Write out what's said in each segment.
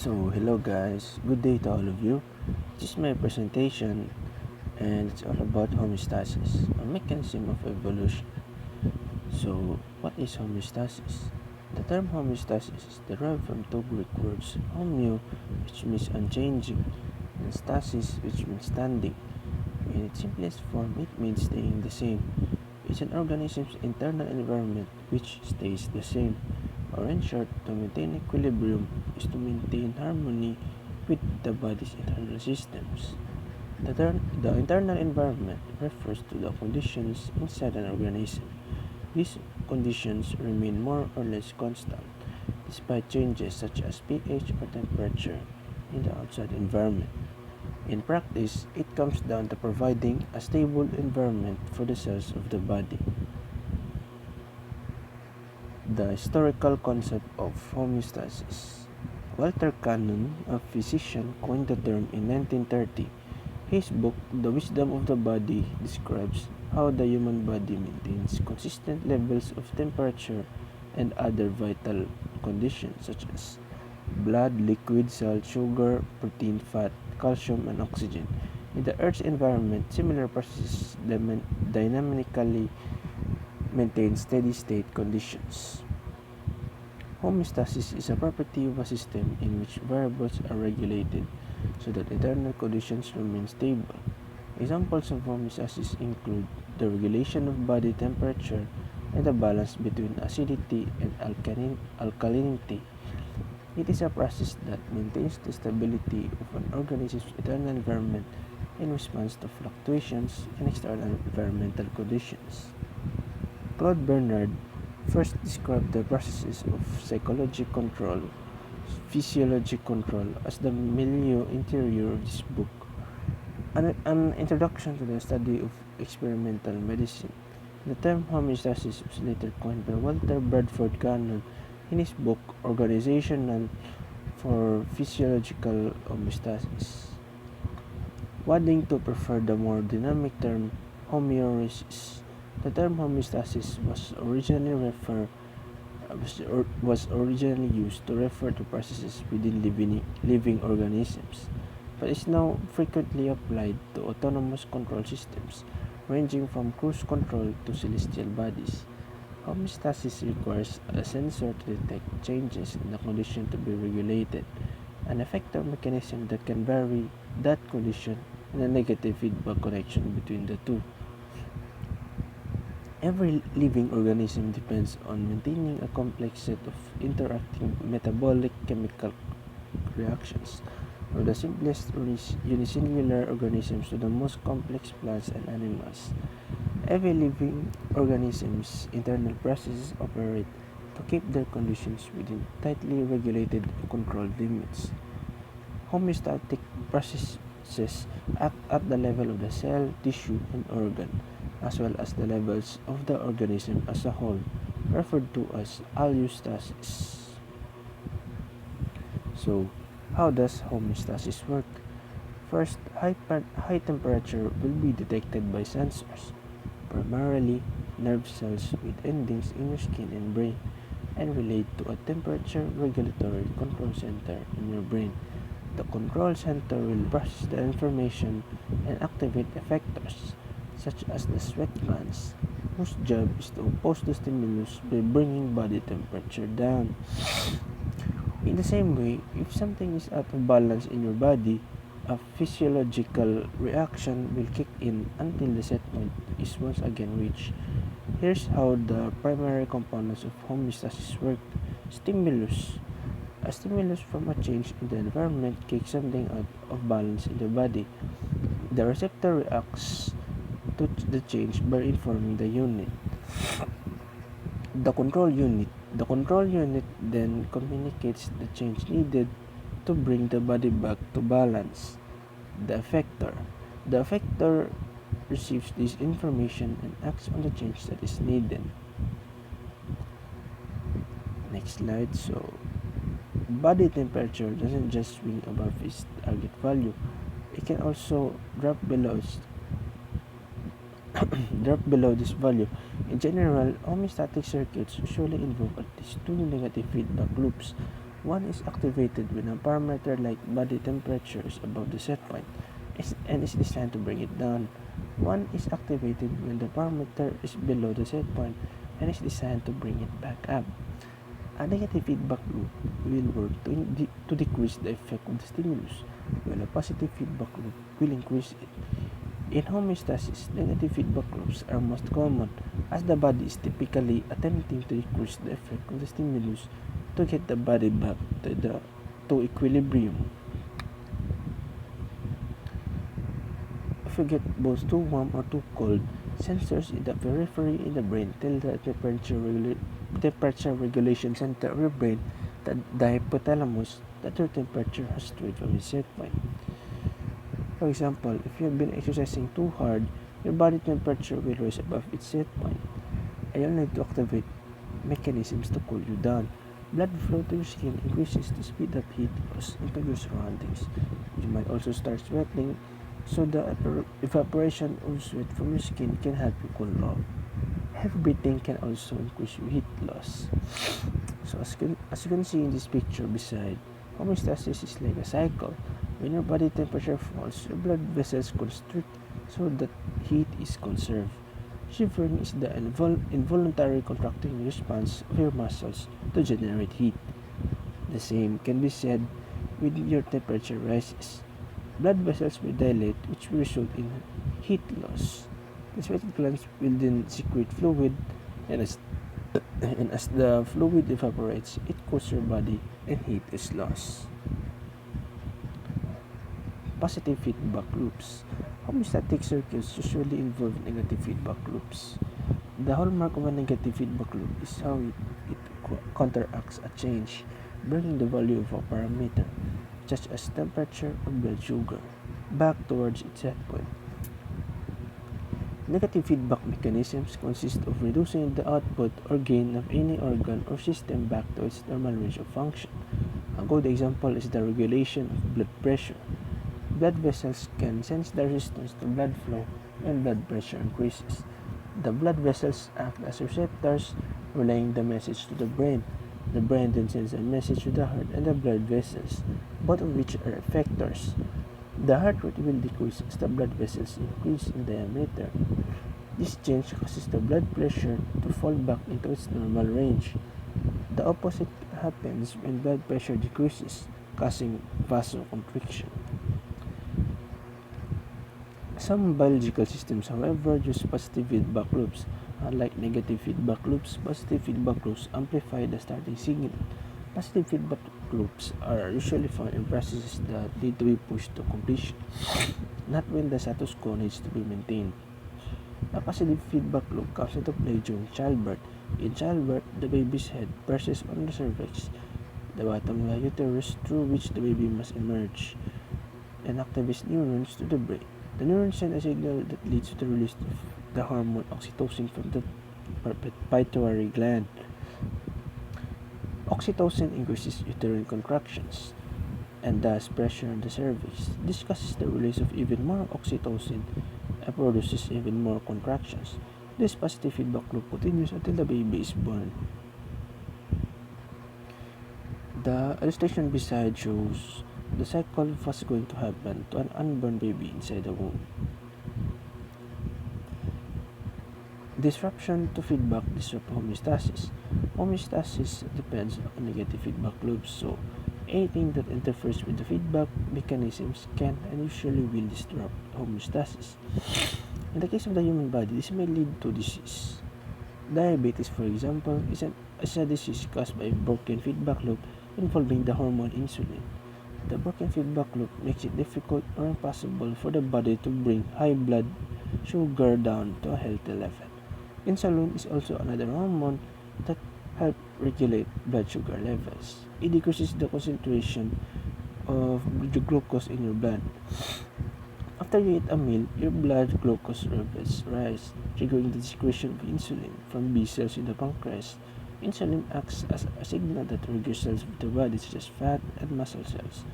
Hello guys, good day to all of you. This is my presentation and it's all about homeostasis, a mechanism of evolution. What is homeostasis? The term homeostasis is derived from two Greek words, homeo, which means unchanging, and stasis, which means standing. In its simplest form, it means staying the same. It's an organism's internal environment which stays the same. Or in short, to maintain equilibrium is to maintain harmony with the body's internal systems. The internal environment refers to the conditions inside an organism. These conditions remain more or less constant, despite changes such as pH or temperature in the outside environment. In practice, it comes down to providing a stable environment for the cells of the body. The historical concept of homeostasis. Walter Cannon, a physician, coined the term in 1930. His book, The Wisdom of the Body, describes how the human body maintains consistent levels of temperature and other vital conditions such as blood, liquid, salt, sugar, protein, fat, calcium, and oxygen. In the Earth's environment, similar processes dynamically maintain steady-state conditions. Homeostasis is a property of a system in which variables are regulated so that internal conditions remain stable. Examples of homeostasis include the regulation of body temperature and the balance between acidity and alkalinity. It is a process that maintains the stability of an organism's internal environment in response to fluctuations in external environmental conditions. Claude Bernard first described the processes of psychological control, physiologic control as the milieu interior of this book, an introduction to the study of experimental medicine. The term homeostasis was later coined by Walter Bradford Cannon in his book Organizational for Physiological Homeostasis. Wanting to prefer the more dynamic term homeostasis. The term homeostasis was originally used to refer to processes within living organisms, but is now frequently applied to autonomous control systems, ranging from cruise control to celestial bodies. Homeostasis requires a sensor to detect changes in the condition to be regulated, an effector mechanism that can vary that condition, and a negative feedback connection between the two. Every living organism depends on maintaining a complex set of interacting metabolic chemical reactions, from the simplest unicellular organisms to the most complex plants and animals. Every living organism's internal processes operate to keep their conditions within tightly regulated and controlled limits. Homeostatic processes act at the level of the cell, tissue, and organ, as well as the levels of the organism as a whole, referred to as allostasis. So, how does homeostasis work? First, high temperature will be detected by sensors, primarily nerve cells with endings in your skin and brain, and relate to a temperature regulatory control center in your brain. The control center will process the information and activate effectors, such as the sweat glands, whose job is to oppose the stimulus by bringing body temperature down. In the same way, if something is out of balance in your body, a physiological reaction will kick in until the set point is once again reached. Here's how the primary components of homeostasis work. Stimulus. A stimulus from a change in the environment kicks something out of balance in the body. The receptor reacts to the change by informing the unit. The control unit. The control unit then communicates the change needed to bring the body back to balance. The effector. The effector receives this information and acts on the change that is needed. Next slide. Body temperature doesn't just swing above its target value. It can also drop below this value. In general, homeostatic circuits usually involve at least two negative feedback loops. One is activated when a parameter like body temperature is above the set point and is designed to bring it down. One is activated when the parameter is below the set point and is designed to bring it back up. A negative feedback loop will work to decrease the effect of the stimulus, while a positive feedback loop will increase it. In homeostasis, negative feedback loops are most common, as the body is typically attempting to decrease the effect of the stimulus to get the body back to equilibrium. If you get both too warm or too cold, sensors in the periphery in the brain tell the temperature regulation center of your brain, the hypothalamus, that your temperature has strayed from its set point. For example, if you have been exercising too hard, your body temperature will rise above its set point, and you'll need to activate mechanisms to cool you down. Blood flow to your skin increases to speed up heat loss into your surroundings. You might also start sweating, so the evaporation of sweat from your skin can help you cool off. Heavy breathing can also increase your heat loss. So as you can see in this picture beside, homeostasis is like a cycle. When your body temperature falls, your blood vessels constrict so that heat is conserved. Shivering is the involuntary contracting response of your muscles to generate heat. The same can be said when your temperature rises. Blood vessels will dilate, which will result in heat loss. The sweat glands will then secrete fluid, and as the fluid evaporates, it cools your body and heat is lost. Positive feedback loops. Homeostatic circuits usually involve negative feedback loops. The hallmark of a negative feedback loop is how it counteracts a change, bringing the value of a parameter, such as temperature or blood sugar, back towards its set point. Negative feedback mechanisms consist of reducing the output or gain of any organ or system back to its normal range of function. A good example is the regulation of blood pressure. Blood vessels can sense the resistance to blood flow when blood pressure increases. The blood vessels act as receptors, relaying the message to the brain. The brain then sends a message to the heart and the blood vessels, both of which are effectors. The heart rate will decrease as the blood vessels increase in diameter. This change causes the blood pressure to fall back into its normal range. The opposite happens when blood pressure decreases, causing vasoconstriction. Some biological systems, however, use positive feedback loops. Unlike negative feedback loops, positive feedback loops amplify the starting signal. Positive feedback loops are usually found in processes that need to be pushed to completion, not when the status quo needs to be maintained. A positive feedback loop comes into play during childbirth. In childbirth, the baby's head presses on the cervix, the bottom of the uterus through which the baby must emerge, and activates neurons to the brain. The neurons send a signal that leads to the release of the hormone oxytocin from the pituitary gland. Oxytocin increases uterine contractions and thus pressure on the cervix. This causes the release of even more oxytocin and produces even more contractions. This positive feedback loop continues until the baby is born. The illustration beside shows the cycle of what's going to happen to an unborn baby inside the womb. Disruption to feedback disrupt homeostasis. Homeostasis depends on negative feedback loops, so anything that interferes with the feedback mechanisms can and usually will disrupt homeostasis. In the case of the human body, this may lead to disease. Diabetes, for example, is a disease caused by a broken feedback loop involving the hormone insulin. The broken feedback loop makes it difficult or impossible for the body to bring high blood sugar down to a healthy level. Insulin is also another hormone that helps regulate blood sugar levels. It decreases the concentration of the glucose in your blood. After you eat a meal, your blood glucose levels rise, triggering the secretion of insulin from B cells in the pancreas. Insulin acts as a signal that triggers cells of the body such as fat and muscle cells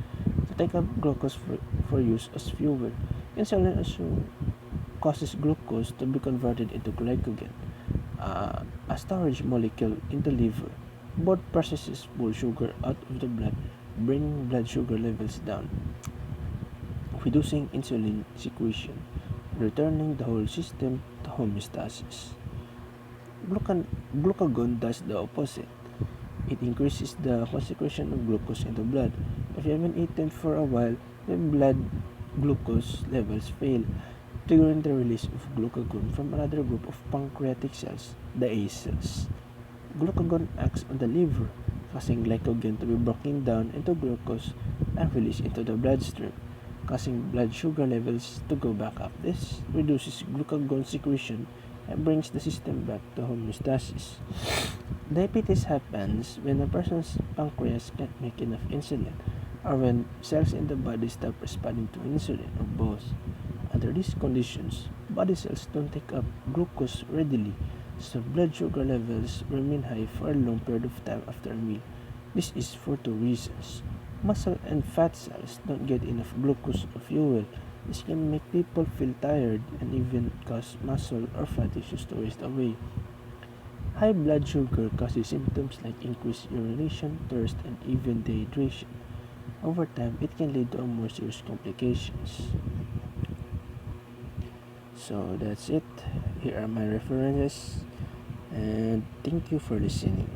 to take up glucose for use as fuel. Insulin also causes glucose to be converted into glycogen, a storage molecule in the liver. Both processes pull sugar out of the blood, bringing blood sugar levels down, reducing insulin secretion, returning the whole system to homeostasis. Glucagon does the opposite. It increases the concentration of glucose in the blood. If you haven't eaten for a while, the blood glucose levels fail, triggering the release of glucagon from another group of pancreatic cells, the A cells. Glucagon acts on the liver, causing glycogen to be broken down into glucose and released into the bloodstream, causing blood sugar levels to go back up. This reduces glucagon secretion and brings the system back to homeostasis. Diabetes happens when a person's pancreas can't make enough insulin, or when cells in the body stop responding to insulin, or both. Under these conditions, body cells don't take up glucose readily, so blood sugar levels remain high for a long period of time after a meal. This is for two reasons. Muscle and fat cells don't get enough glucose or fuel. This can make people feel tired and even cause muscle or fat tissues to waste away. High blood sugar causes symptoms like increased urination, thirst, and even dehydration. Over time, it can lead to more serious complications. So that's it. Here are my references, and thank you for listening.